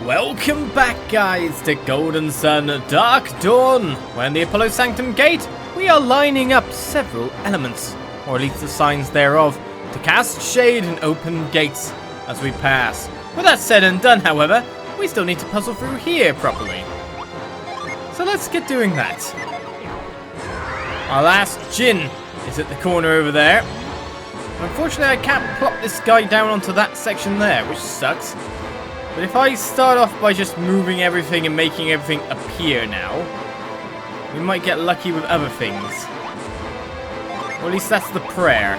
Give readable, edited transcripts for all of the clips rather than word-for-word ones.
Welcome back, guys, to Golden Sun Dark Dawn, where in the Apollo Sanctum Gate, we are lining up several elements, or at least the signs thereof, to cast shade and open gates as we pass. With that said and done, however, we still need to puzzle through here properly. So let's get doing that. Our last Djinn is at the corner over there. Unfortunately, I can't plop this guy down onto that section there, which sucks. But if I start off by just moving everything and making everything appear now, we might get lucky with other things. Or at least that's the prayer.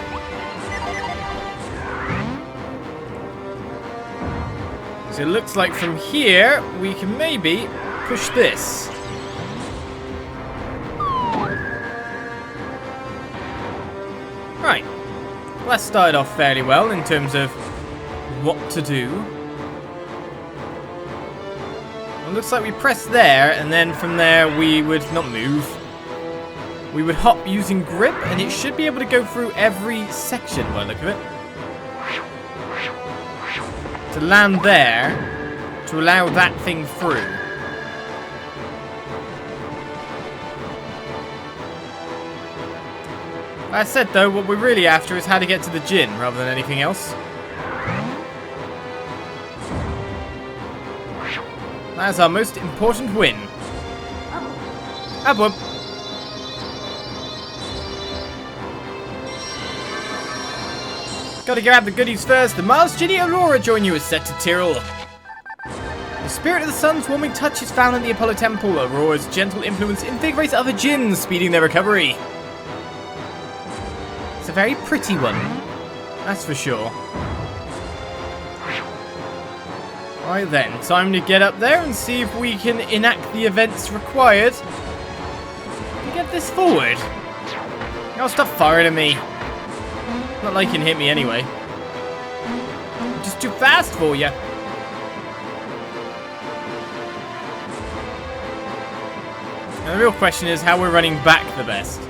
So it looks like from here, we can maybe push this. Right. Well, that started off fairly well in terms of what to do. It looks like we press there, and then from there we would not move. We would hop using grip, and it should be able to go through every section by the look of it. To land there, to allow that thing through. That said though, what we're really after is how to get to the Djinn rather than anything else. That's our most important win. Abwab. Gotta grab the goodies first. The Mars Ginny Aurora join you as set to Tyrrell. The spirit of the sun's warming touch is found in the Apollo Temple. Aurora's gentle influence invigorates other Djinns, speeding their recovery. It's a very pretty one. That's for sure. Right then, time to get up there and see if we can enact the events required to get this forward. Oh, stop firing at me. Not like you can hit me anyway. I'm just too fast for you. And the real question is how we're running back the best.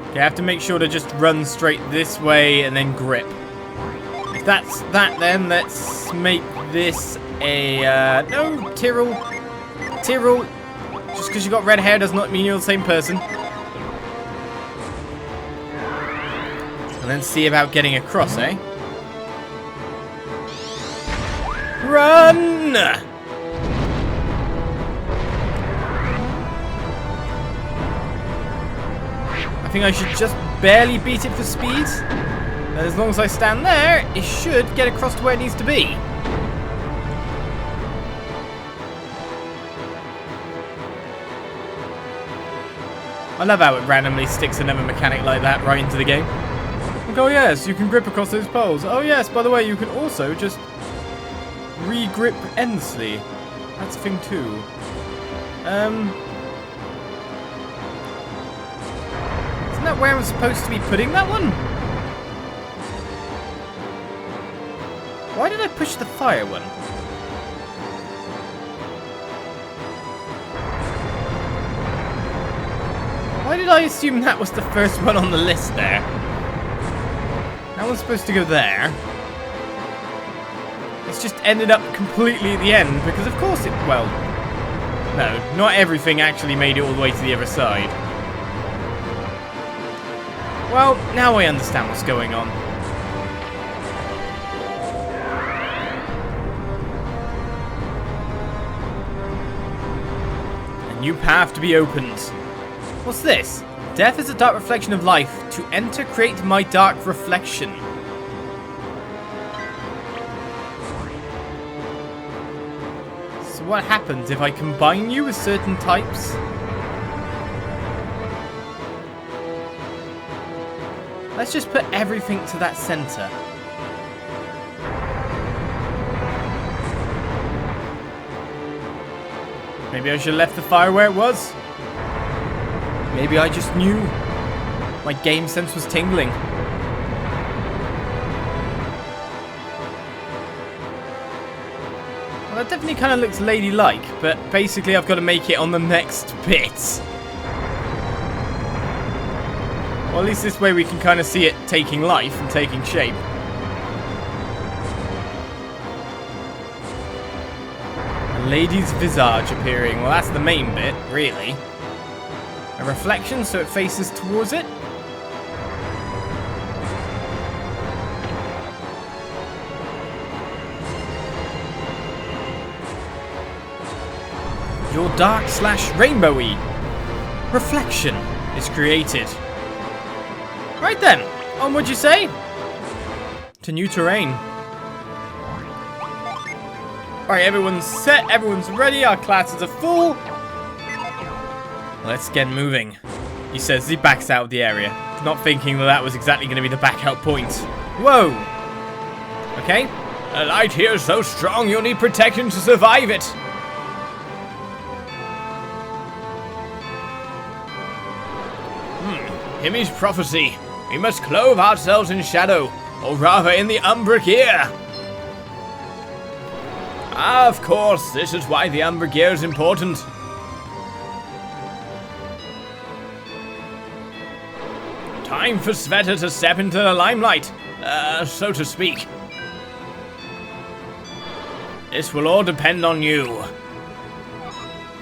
Okay, I have to make sure to just run straight this way and then grip. If that's that, then let's make this a, no, Tyrrell. Tyrrell. Just because you got red hair does not mean you're the same person. And then see about getting across, eh? Run! I think I should just barely beat it for speed. And as long as I stand there, it should get across to where it needs to be. I love how it randomly sticks another mechanic like that right into the game. Like, oh yes, you can grip across those poles. Oh yes, by the way, you can also just re-grip endlessly. That's a thing too. Isn't that where I'm supposed to be putting that one? Why did I push the fire one? Why did I assume that was the first one on the list there? That one's supposed to go there. It's just ended up completely at the end because of course it, well, no, not everything actually made it all the way to the other side. Well, now I understand what's going on. A new path to be opened. What's this? Death is a dark reflection of life. To enter, create my dark reflection. So what happens if I combine you with certain types? Let's just put everything to that center. Maybe I should have left the fire where it was. Maybe I just knew. My game sense was tingling. Well, that definitely kind of looks ladylike, but basically I've got to make it on the next bit. Well, at least this way we can kind of see it taking life and taking shape. A lady's visage appearing. Well, that's the main bit, really. A reflection so it faces towards it. Your dark/rainbowy reflection is created. Right then, onward you say? To new terrain. Alright, everyone's set, everyone's ready, our classes are full. Let's get moving, he says as he backs out of the area, not thinking that was exactly going to be the back out point. Whoa! Okay. The light here is so strong you'll need protection to survive it. Himmy's prophecy. We must clothe ourselves in shadow, or rather in the Umbra Gear. Of course, this is why the Umbra Gear is important. Time for Sveta to step into the limelight, so to speak. This will all depend on you.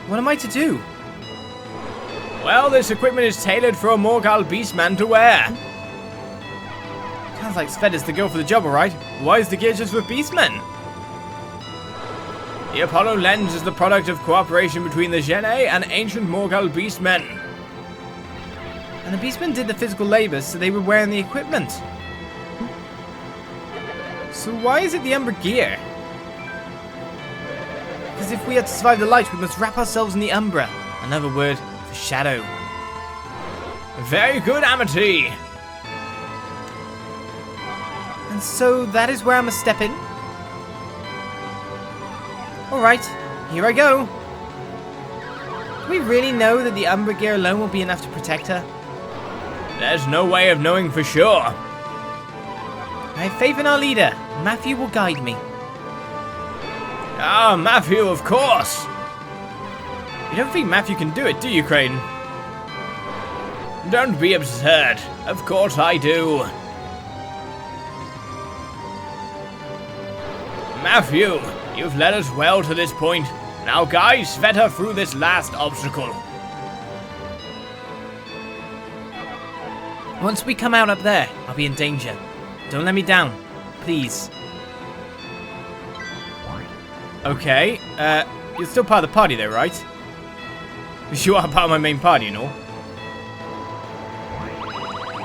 What am I to do? Well, this equipment is tailored for a Morghal beastman to wear. Sounds like Sveta's the girl for the job, alright. Why is the gear just for beastmen? The Apollo lens is the product of cooperation between the Gene and ancient Morghal beastmen. And the beastmen did the physical labor, so they were wearing the equipment. So why is it the Umbra Gear? Because if we had to survive the light, we must wrap ourselves in the Umbra. Another word for shadow. Very good, Amity. And so that is where I must step in? Alright, here I go. Do we really know that the Umbra Gear alone will be enough to protect her? There's no way of knowing for sure. I have faith in our leader. Matthew will guide me. Ah, Matthew, of course. You don't think Matthew can do it, do you, Crane? Don't be absurd. Of course I do. Matthew, you've led us well to this point. Now guide Sveta through this last obstacle. Once we come out up there, I'll be in danger. Don't let me down, please. Okay, you're still part of the party though, right? You are part of my main party and all.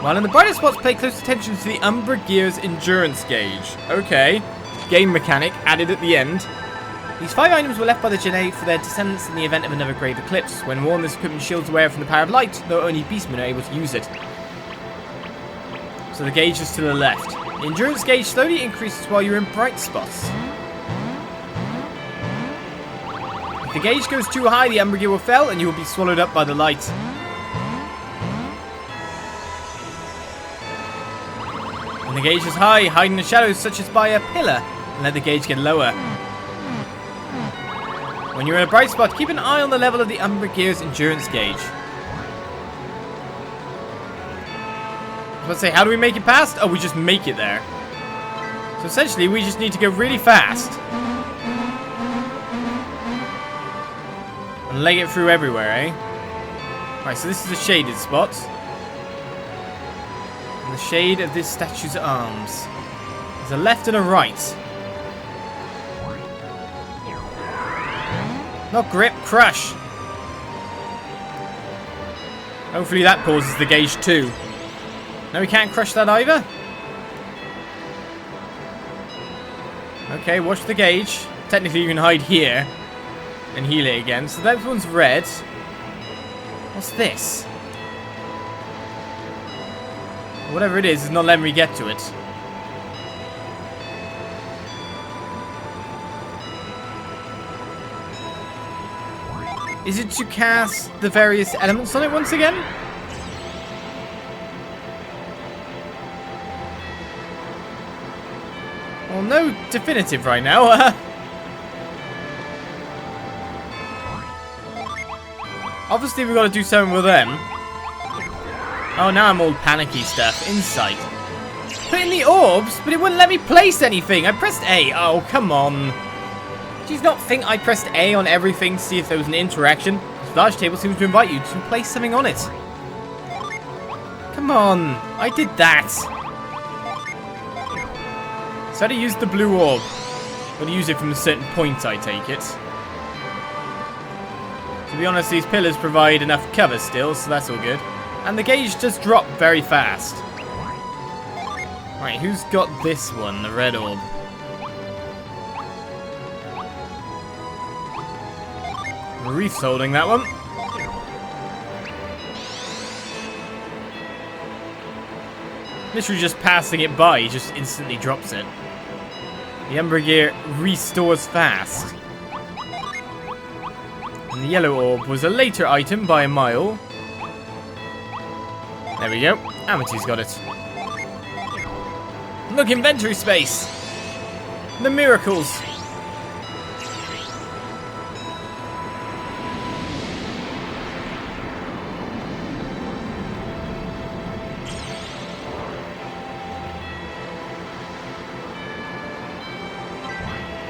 While in the brighter spots, pay close attention to the Umbra Gear's endurance gauge. Okay, game mechanic added at the end. These 5 items were left by the Gene for their descendants in the event of another grave eclipse. When worn, this equipment shields the wearer from the power of light, though only beastmen are able to use it. So the gauge is to the left. The endurance gauge slowly increases while you're in bright spots. If the gauge goes too high, the Umbra Gear will fail and you will be swallowed up by the light. When the gauge is high, hide in the shadows such as by a pillar and let the gauge get lower. When you're in a bright spot, keep an eye on the level of the Umbra Gear's endurance gauge. I was about to say, how do we make it past? Oh, we just make it there. So essentially, we just need to go really fast. And leg it through everywhere, eh? Right, so this is a shaded spot. In the shade of this statue's arms. There's a left and a right. Not grip, crush. Hopefully that pauses the gauge too. No, we can't crush that either. Okay, watch the gauge. Technically you can hide here and heal it again. So that one's red. What's this? Whatever it is not letting me get to it. Is it to cast the various elements on it once again? Well, no definitive right now. Obviously, we've got to do something with them. Oh, now I'm all panicky stuff. Insight. Put in the orbs, but it wouldn't let me place anything. I pressed A. Oh, come on. Did you not think I pressed A on everything to see if there was an interaction? This large table seems to invite you to place something on it. Come on, I did that. So to use the blue orb. Got to use it from a certain point, I take it. To be honest, these pillars provide enough cover still, so that's all good. And the gauge does drop very fast. Right, who's got this one, the red orb? Reef's holding that one. Literally just passing it by, he just instantly drops it. The Umbra Gear restores fast. And the yellow orb was a later item by a mile. There we go. Amity's got it. Look, inventory space! The miracles!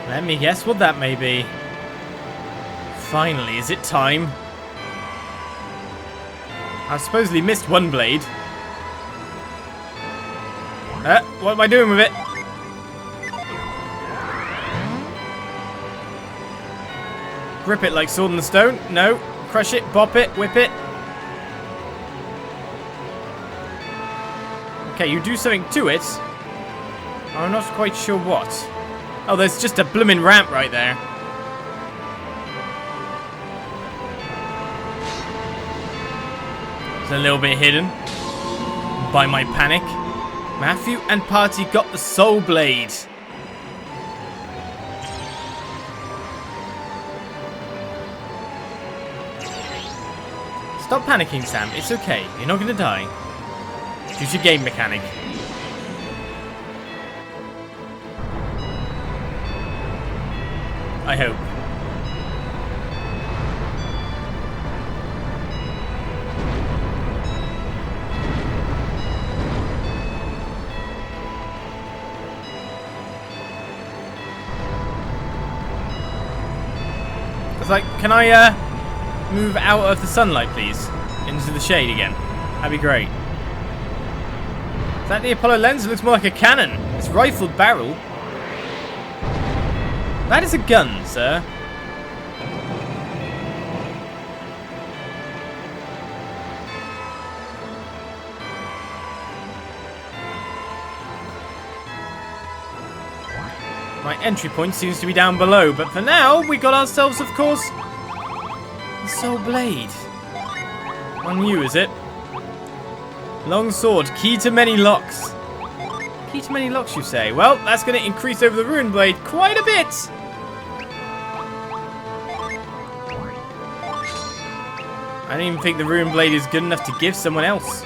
Let me guess what that may be. Finally, is it time? I've supposedly missed one blade. What am I doing with it? Grip it like sword in the stone? No. Crush it, bop it, whip it. Okay, you do something to it. I'm not quite sure what. Oh, there's just a blooming ramp right there. It's a little bit hidden by my panic. Matthew and party got the soul blade. Stop panicking, Sam. It's okay. You're not gonna die. Choose your game mechanic. I hope. It's like, can I move out of the sunlight, please? Into the shade again. That'd be great. Is that the Apollo lens? It looks more like a cannon. It's rifled barrel. That is a gun, sir. My entry point seems to be down below, but for now, we got ourselves, of course, the soul blade. On you, is it? Long sword, key to many locks. Key to many locks, you say? Well, that's going to increase over the rune blade quite a bit. I don't even think the rune blade is good enough to give someone else.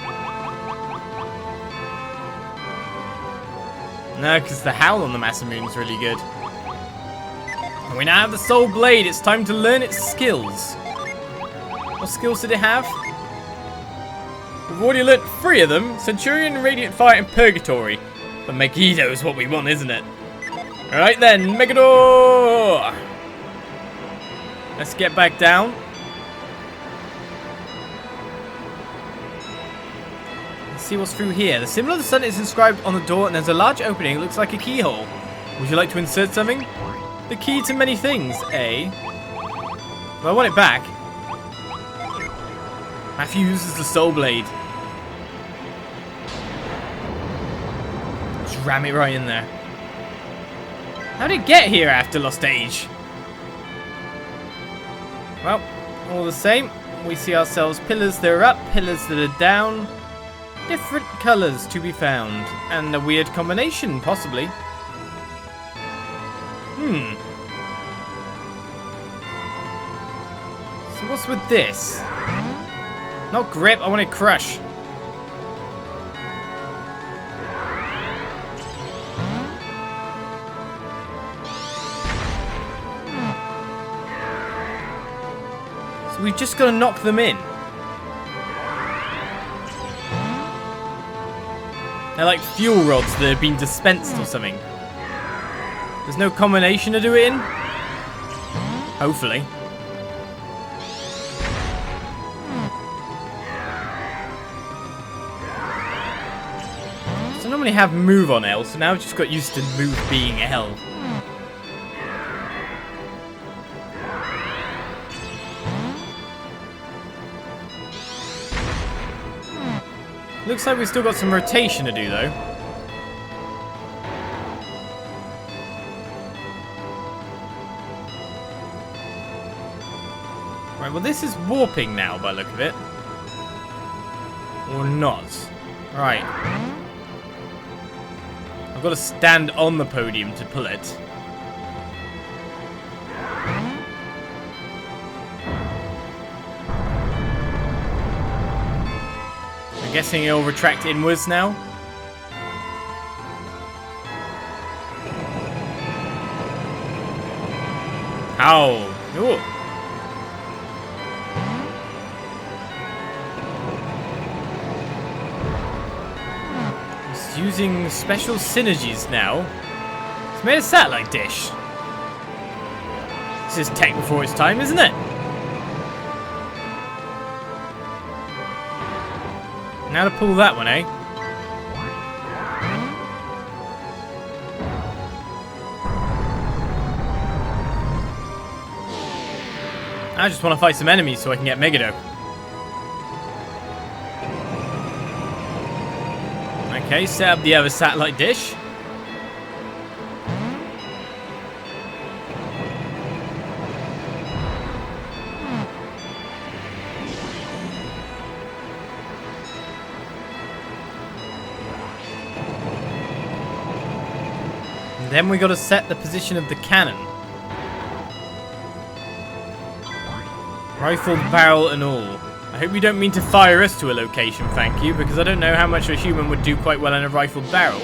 No, because the howl on the Masamune is really good. And we now have the soul blade. It's time to learn its skills. What skills did it have? We've already learnt 3 of them. Centurion, Radiant Fire, and Purgatory. But Megiddo is what we want, isn't it? Alright then, Megiddo! Let's get back down. Let's see what's through here. The symbol of the sun is inscribed on the door, and there's a large opening. It looks like a keyhole. Would you like to insert something? The key to many things, eh? Well, I want it back. Matthew uses the soul blade. Just ram it right in there. How did it get here after Lost Age? Well, all the same, we see ourselves pillars that are up, pillars that are down. Different colours to be found. And a weird combination, possibly. So what's with this? Not grip, I want to crush. So we've just got to knock them in. They're like fuel rods that have been dispensed or something. There's no combination to do it in? Hopefully. So I normally have move on L, so now I've just got used to move being L. Looks like we've still got some rotation to do, though. Right, well this is warping now, by the look of it. Or not. Right. I've got to stand on the podium to pull it. I'm guessing it'll retract inwards now. Ow! Ooh. It's using special synergies now. It's made a satellite dish. This is tech before its time, isn't it? Now to pull that one, eh? I just want to fight some enemies so I can get Megado. Okay, set up the other satellite dish. Then we got to set the position of the cannon. Rifled barrel and all. I hope you don't mean to fire us to a location, thank you, because I don't know how much a human would do quite well in a rifled barrel.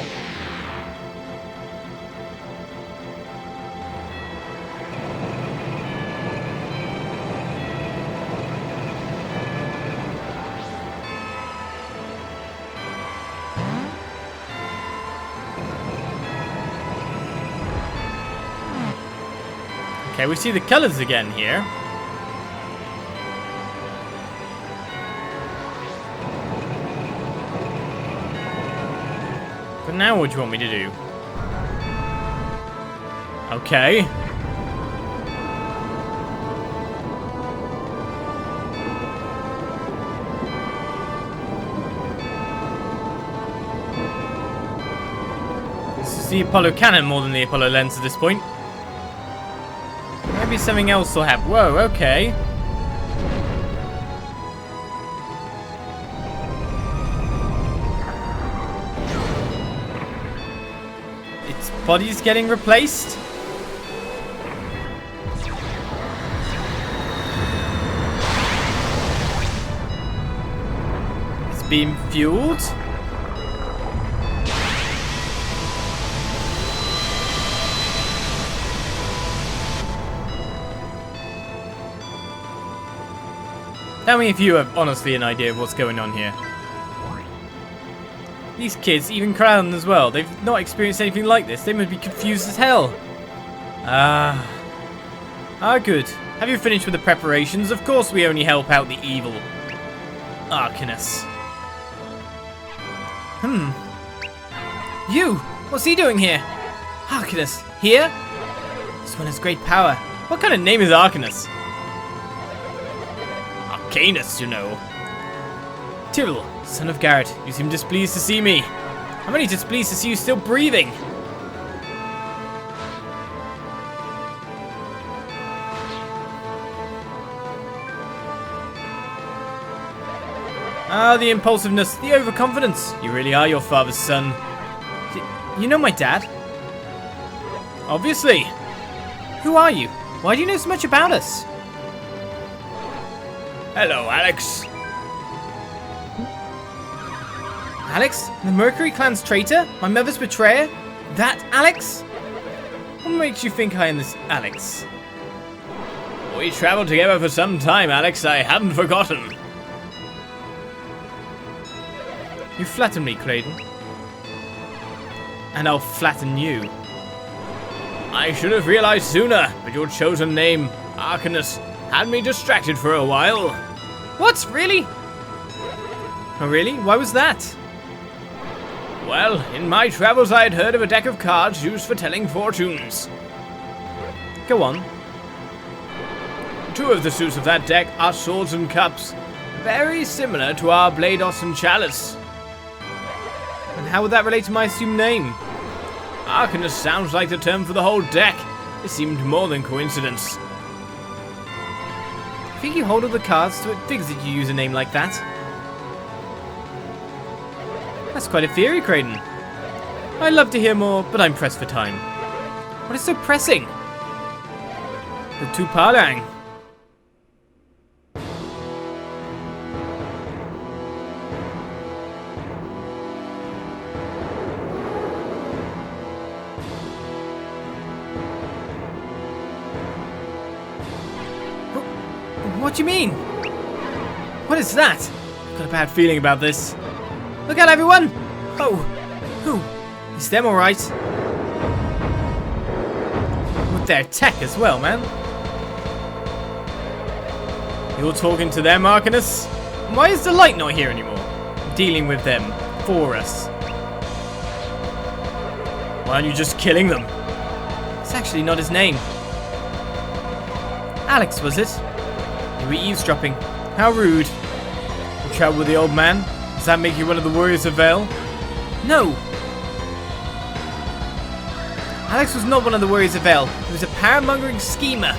Okay, we see the colours again here. But now what do you want me to do? Okay. This is the Apollo cannon more than the Apollo lens at this point. Maybe something else will happen. Whoa, okay. Its body's getting replaced. It's being fueled. Tell me if you have honestly an idea of what's going on here. These kids, even Crown as well, they've not experienced anything like this. They must be confused as hell. Good. Have you finished with the preparations? Of course we only help out the evil Arcanist. You! What's he doing here? Arcanist, here? This one has great power. What kind of name is Arcanist? Arcanist, you know. Tyrrell, son of Garrett, you seem displeased to see me. I'm only displeased to see you still breathing. The impulsiveness, the overconfidence. You really are your father's son. You know my dad? Obviously. Who are you? Why do you know so much about us? Hello, Alex. Alex? The Mercury clan's traitor? My mother's betrayer? That Alex? What makes you think I am this Alex? We traveled together for some time, Alex. I haven't forgotten. You flatten me, Clayton. And I'll flatten you. I should have realized sooner, but your chosen name, Arcanist had me distracted for a while. What? Really? Oh, really? Why was that? Well, in my travels I had heard of a deck of cards used for telling fortunes. Go on. Two of the suits of that deck are swords and cups, very similar to our Blados Chalis. And how would that relate to my assumed name? Arcanist sounds like the term for the whole deck. It seemed more than coincidence. I think you hold all the cards, so it figures that you use a name like that. That's quite a theory, Kraden. I'd love to hear more, but I'm pressed for time. What is so pressing? The Tupalang. What do you mean? What is that? I've got a bad feeling about this. Look out, everyone! Oh, who? Is them alright? With their tech as well, man. You're talking to them, Arcanist? Why is the light not here anymore? Dealing with them for us. Why aren't you just killing them? It's actually not his name. Alex, was it? You were eavesdropping. How rude. You travel with the old man? Does that make you one of the Warriors of Vale? No! Alex was not one of the Warriors of Vale. He was a power-mongering schemer.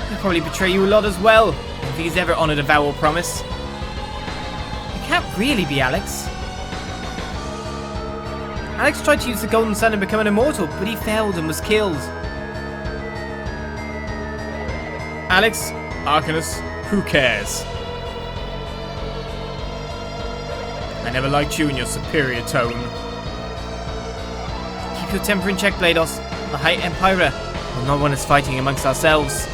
He'll probably betray you a lot as well, if he's ever honoured a vow or promise. It can't really be Alex. Alex tried to use the Golden Sun and become an immortal, but he failed and was killed. Alex, Arcanist, who cares? I never liked you and your superior tone. Keep your temper in check, Blados. The High Empire will not want us fighting amongst ourselves.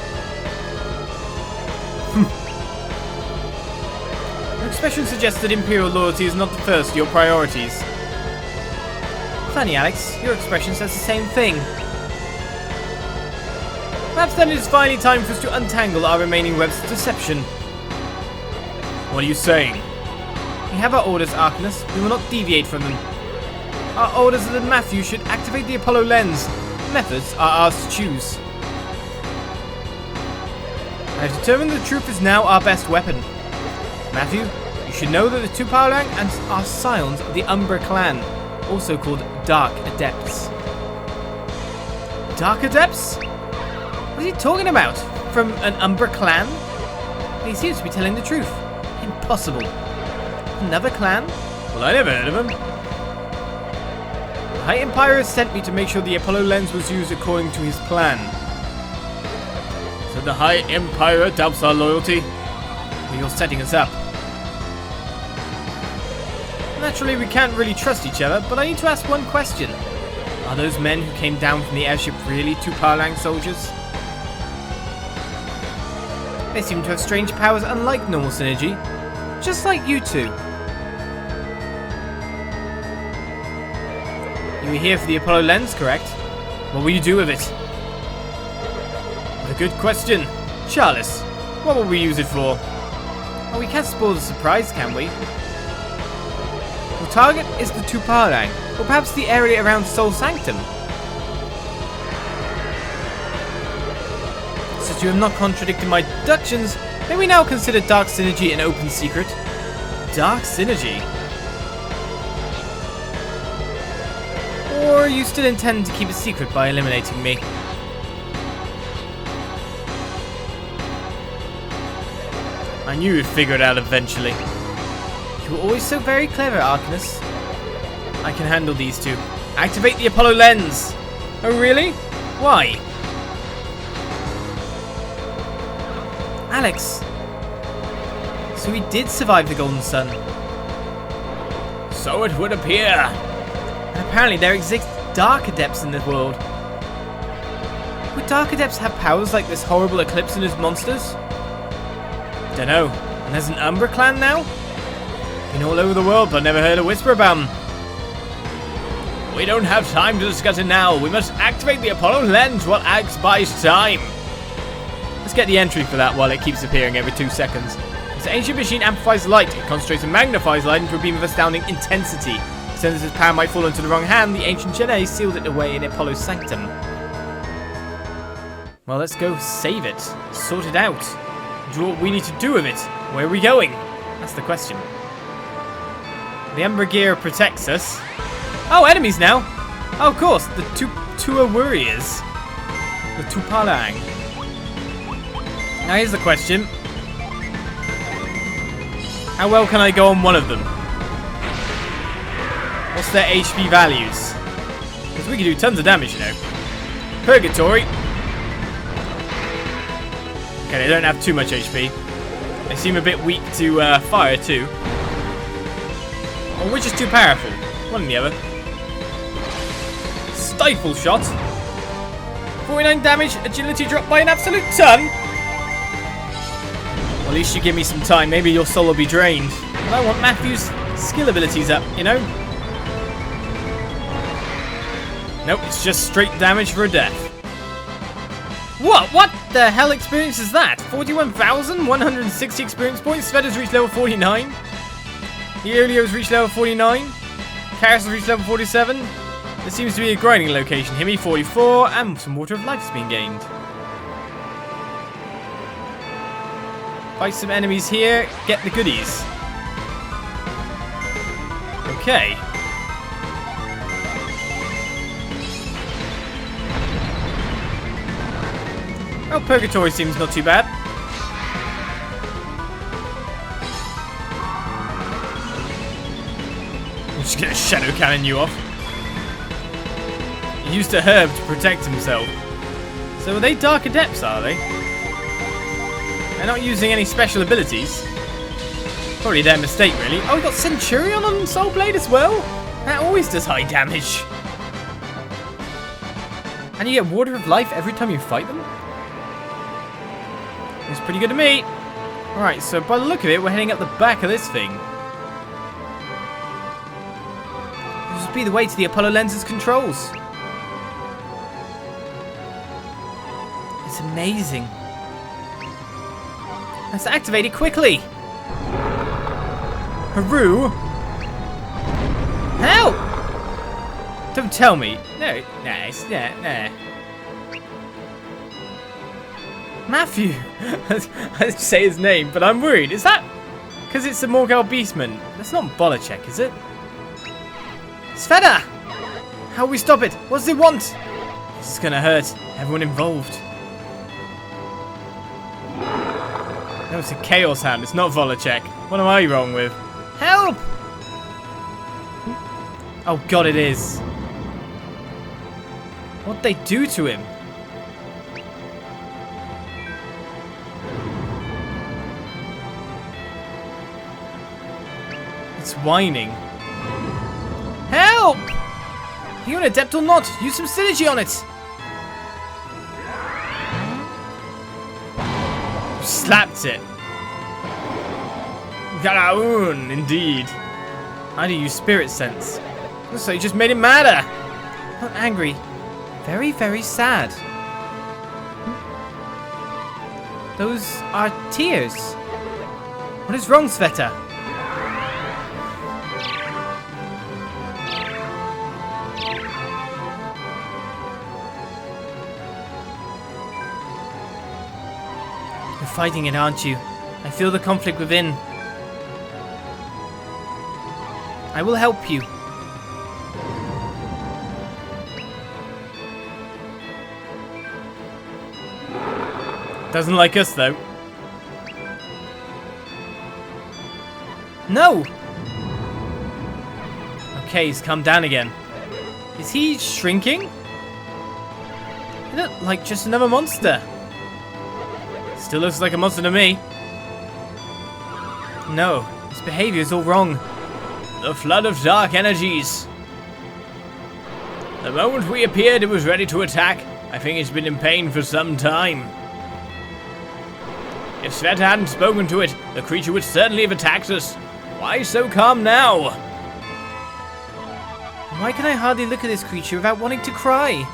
Your expression suggests that Imperial loyalty is not the first of your priorities. Funny, Alex. Your expression says the same thing. Perhaps then it is finally time for us to untangle our remaining webs of deception. What are you saying? We have our orders, Arcanist. We will not deviate from them. Our orders are that Matthew should activate the Apollo lens. Methods are ours to choose. I have determined that the truth is now our best weapon. Matthew, you should know that the Tupalang are scions of the Umbra clan, also called Dark Adepts. Dark Adepts? What is he talking about? From an Umbra clan? He seems to be telling the truth. Impossible. Another clan? Well, I never heard of him. The High Empire has sent me to make sure the Apollo lens was used according to his plan. So the High Empire doubts our loyalty? Well, you're setting us up. Naturally, we can't really trust each other, but I need to ask one question. Are those men who came down from the airship really Tupalang soldiers? They seem to have strange powers unlike normal Psynergy, just like you two. You were here for the Apollo lens, correct? What will you do with it? What a good question. Chalis, what will we use it for? Oh, we can't spoil the surprise, can we? The target is the Tupalang, or perhaps the area around Soul Sanctum. Since you have not contradicted my deductions, may we now consider Dark Psynergy an open secret? Dark Psynergy? Or you still intend to keep it secret by eliminating me? I knew you'd figure it out eventually. You were always so very clever, Arcanist. I can handle these two. Activate the Apollo lens! Oh really? Why? Alex! So he did survive the Golden Sun. So it would appear. And apparently there exist Dark Adepts in this world. Would Dark Adepts have powers like this horrible Eclipse and his monsters? Dunno. And there's an Umbra clan now? Been all over the world, but never heard a whisper about them. We don't have time to discuss it now. We must activate the Apollo lens while Alex buys time. A Let's get the entry for that while it keeps appearing every 2 seconds. This ancient machine amplifies light. It concentrates and magnifies light into a beam of astounding intensity. Since its power might fall into the wrong hand, the ancient Jedi sealed it away in Apollo's Sanctum. Well, let's go save it. Sort it out. Do what we need to do with it. Where are we going? That's the question. The Umbra Gear protects us. Oh, enemies now. Oh, of course. The two Warriors. The Tupalang. Now here's the question. How well can I go on one of them? What's their HP values? Because we can do tons of damage, you know. Purgatory. Okay, they don't have too much HP. They seem a bit weak to fire too. Or we're just too powerful. One or the other. Stifle shot. 49 damage, agility dropped by an absolute ton. Well, at least you give me some time. Maybe your soul will be drained. But I want Matthew's skill abilities up, you know? Nope, it's just straight damage for a death. What the hell experience is that? 41,160 experience points. Sveta's reached level 49. Iolio's reached level 49. Karis has reached level 47. This seems to be a grinding location. Himi 44, and some Water of Life's been gained. Fight some enemies here, get the goodies. Okay. Oh, Purgatory seems not too bad. I'm just gonna shadow cannon you off. He used a herb to protect himself. So are they Dark Adepts, are they? They're not using any special abilities. Probably their mistake, really. Oh, we got Centurion on Soul Blade as well? That always does high damage. And you get Water of Life every time you fight them? It's pretty good to me. Alright, so by the look of it, we're heading up the back of this thing. This would be the way to the Apollo Lens's controls. It's amazing. Let's activate it quickly. Haru? Help! Don't tell me. No, nah. Matthew! I'd say his name, but I'm worried. Is that because it's a Morgal Beastman? That's not Bolachek, is it? Sveta! How will we stop it? What does it want? This is gonna hurt everyone involved. No, it's a Chaos Hound. It's not Volachek. What am I wrong with? Help! Oh god, it is. What'd they do to him? It's whining. Help! Are you an adept or not? Use some synergy on it! You slapped it. Galaun, indeed. How do you use spirit sense? So you just made him madder. Not angry. Very, very sad. Those are tears. What is wrong, Sveta? You're fighting it, aren't you? I feel the conflict within. I will help you. Doesn't like us, though. No! Okay, he's come down again. Is he shrinking? He looks like just another monster. Still looks like a monster to me. No, his behavior is all wrong. The flood of dark energies. The moment we appeared, it was ready to attack. I think it's been in pain for some time. If Sveta hadn't spoken to it, the creature would certainly have attacked us. Why so calm now? Why can I hardly look at this creature without wanting to cry?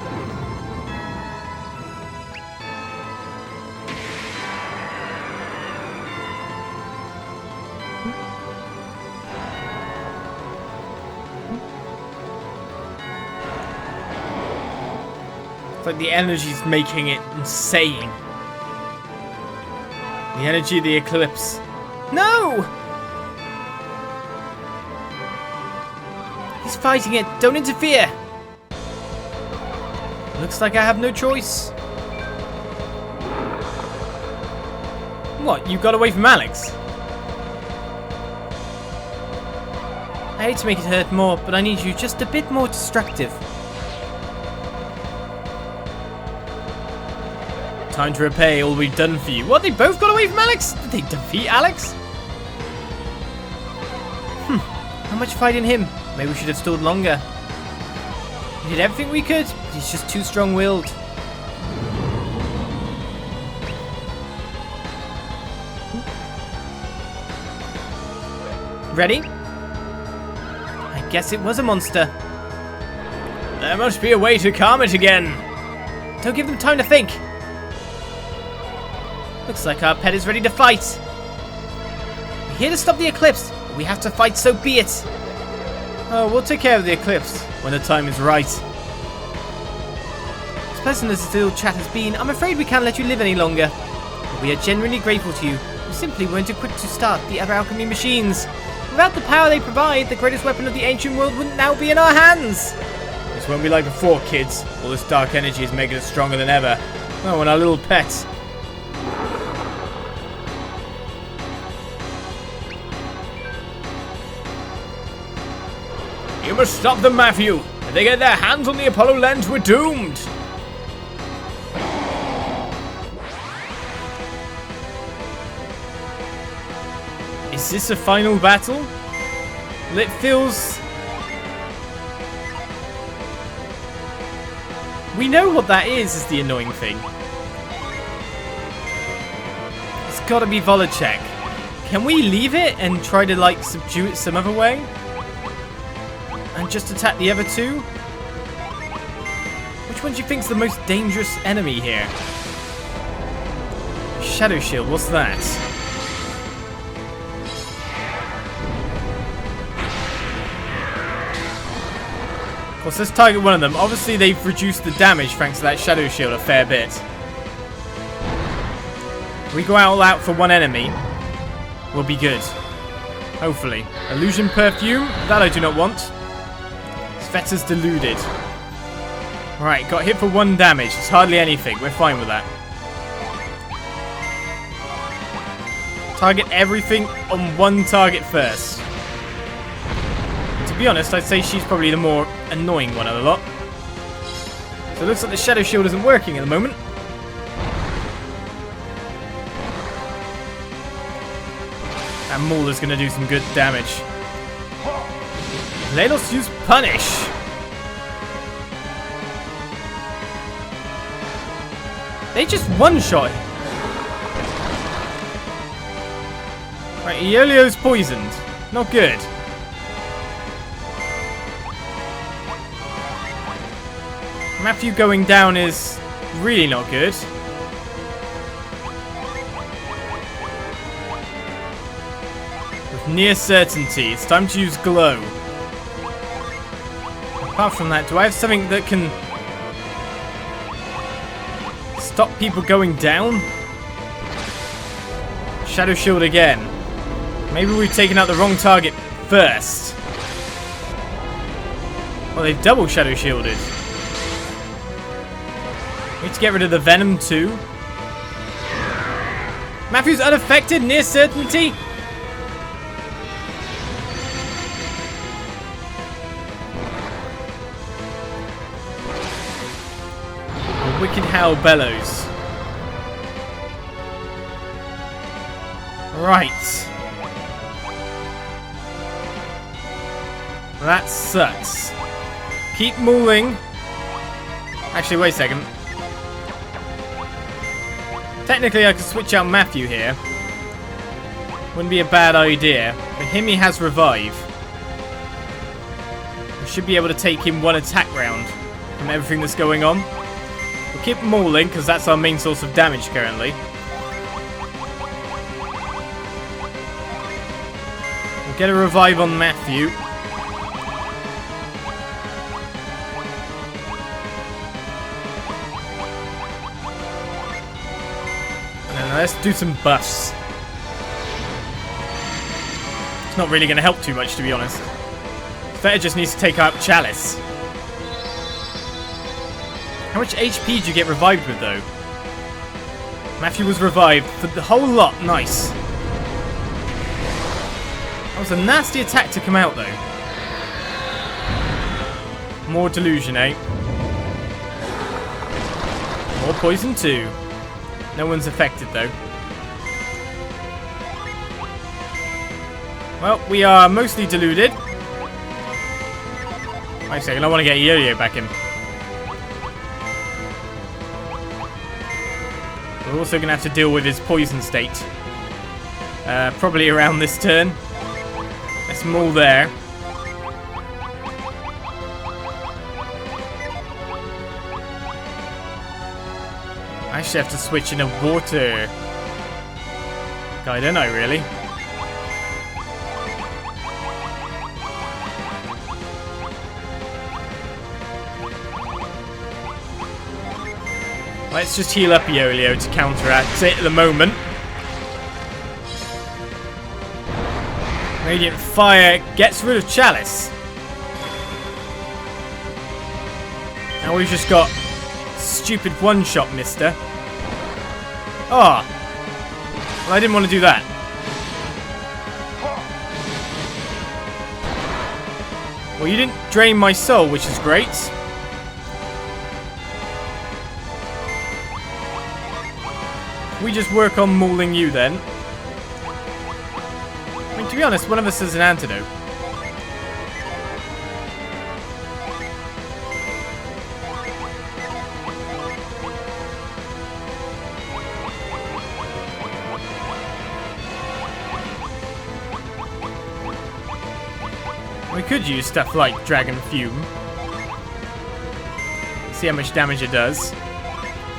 It's like the energy's making it insane. The energy of the eclipse. No! He's fighting it. Don't interfere. Looks like I have no choice. What? You got away from Alex? I hate to make it hurt more, but I need you just a bit more destructive. Time to repay all we've done for you. What? They both got away from Alex? Did they defeat Alex? How much fight in him? Maybe we should have stalled longer. We did everything we could, but he's just too strong-willed. Ready? I guess it was a monster. There must be a way to calm it again. Don't give them time to think. Looks like our pet is ready to fight. We're here to stop the eclipse. We have to fight, so be it. Oh, we'll take care of the eclipse when the time is right. As pleasant as this little chat has been, I'm afraid we can't let you live any longer. But we are genuinely grateful to you. We simply weren't equipped to start the other alchemy machines. Without the power they provide, the greatest weapon of the ancient world wouldn't now be in our hands. This won't be like before, kids. All this dark energy is making us stronger than ever. Oh, and our little pets. You must stop them, Matthew. If they get their hands on the Apollo lens, we're doomed. Is this a final battle? Well, it feels... We know what that is the annoying thing. It's gotta be Volachek. Can we leave it and try to, like, subdue it some other way? And just attack the other two? Which one do you think's the most dangerous enemy here? Shadow Shield, what's that? Of course, let's target one of them. Obviously, they've reduced the damage thanks to that Shadow Shield a fair bit. We go all out for one enemy. We'll be good. Hopefully. Illusion Perfume? That I do not want. Sveta's deluded. Right, got hit for 1 damage. It's hardly anything. We're fine with that. Target everything on one target first. To be honest, I'd say she's probably the more annoying one of the lot. So it looks like the Shadow Shield isn't working at the moment. And Mauler's going to do some good damage. Blados use Punish. They just one-shot. Right, Iolio's poisoned. Not good. Matthew going down is really not good. With near certainty, it's time to use Glow. Apart from that, do I have something that can stop people going down? Shadow Shield again. Maybe we've taken out the wrong target first. Well, they've double Shadow Shielded. We need to get rid of the Venom too. Matthew's unaffected, near certainty. A wicked howl bellows. Right. That sucks. Keep mauling. Actually, wait a second. Technically, I could switch out Matthew here. Wouldn't be a bad idea. But him, he has Revive. We should be able to take him 1 attack round from everything that's going on. We'll keep mauling, because that's our main source of damage currently. We'll get a Revive on Matthew. Now let's do some buffs. It's not really going to help too much, to be honest. Sveta just needs to take out Chalis. How much HP do you get revived with, though? Matthew was revived for the whole lot. Nice. That was a nasty attack to come out, though. More delusion, eh? More poison, too. No one's affected, though. Well, we are mostly deluded. Wait a second, I want to get Yo-Yo back in. We're also going to have to deal with his poison state. Probably around this turn. Let's maul there. I actually have to switch in a water guy, don't I, really? Let's just heal up Yo-Yo to counteract it at the moment. Radiant Fire gets rid of Chalice. Now we've just got stupid one-shot, mister. Oh. Well, I didn't want to do that. Well, you didn't drain my soul, which is great. We just work on mauling you then. I mean, to be honest, one of us is an antidote. We could use stuff like Dragon Fume. See how much damage it does.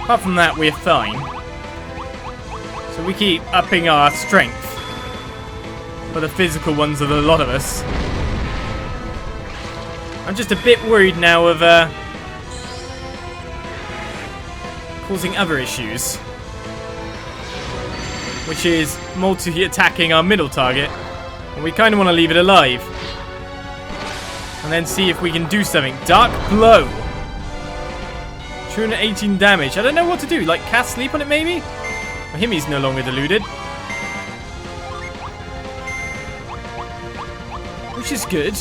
Apart from that, we're fine. So we keep upping our strength. For the physical ones of a lot of us. I'm just a bit worried now of causing other issues. Which is multi-attacking our middle target. And we kind of want to leave it alive. And then see if we can do something. Dark Blow. 218 damage. I don't know what to do. Like cast sleep on it maybe? Well, Himmy's no longer deluded. Which is good.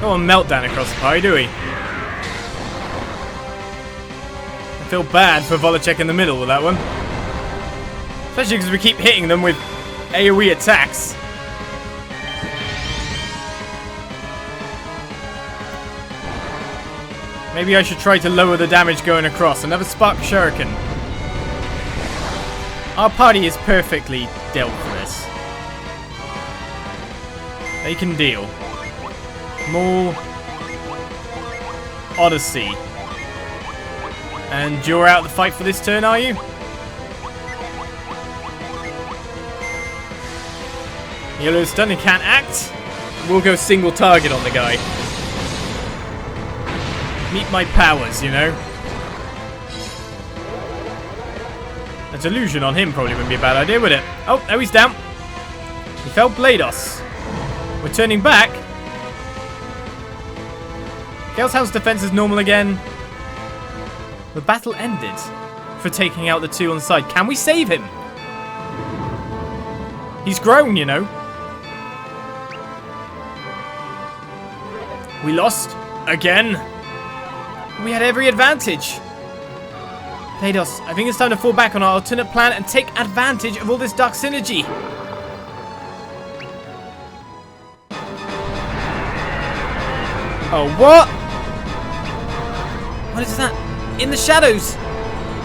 Don't want meltdown across the pie, do we? I feel bad for Volachek in the middle with that one. Especially because we keep hitting them with AoE attacks. Maybe I should try to lower the damage going across. Another Spark Shuriken. Our party is perfectly dealt for this. They can deal. More Odyssey. And you're out of the fight for this turn, are you? Yellow's done, he can't act. We'll go single target on the guy. Meet my powers, you know. A delusion on him probably wouldn't be a bad idea, would it? Oh, now he's down. He fell Blados. We're turning back. Gale's Hound's defense is normal again. The battle ended for taking out the two on the side. Can we save him? He's grown, you know. We lost again. We had every advantage. Blados, I think it's time to fall back on our alternate plan and take advantage of all this dark synergy. Oh, what? What is that? In the shadows.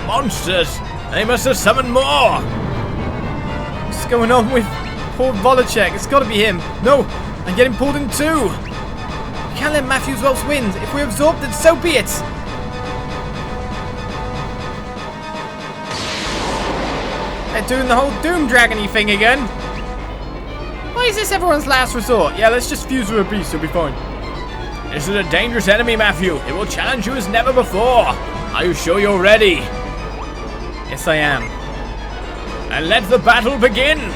Monsters. They must have summoned more. What's going on with poor Volachek? It's got to be him. No, I'm getting pulled in too. We can't let Matthew's Wells win. If we're absorbed, then so be it. They're doing the whole Doom Dragon-y thing again. Why is this everyone's last resort? Yeah, let's just fuse with a beast, you'll be fine. This is a dangerous enemy, Matthew. It will challenge you as never before. Are you sure you're ready? Yes, I am. And let the battle begin!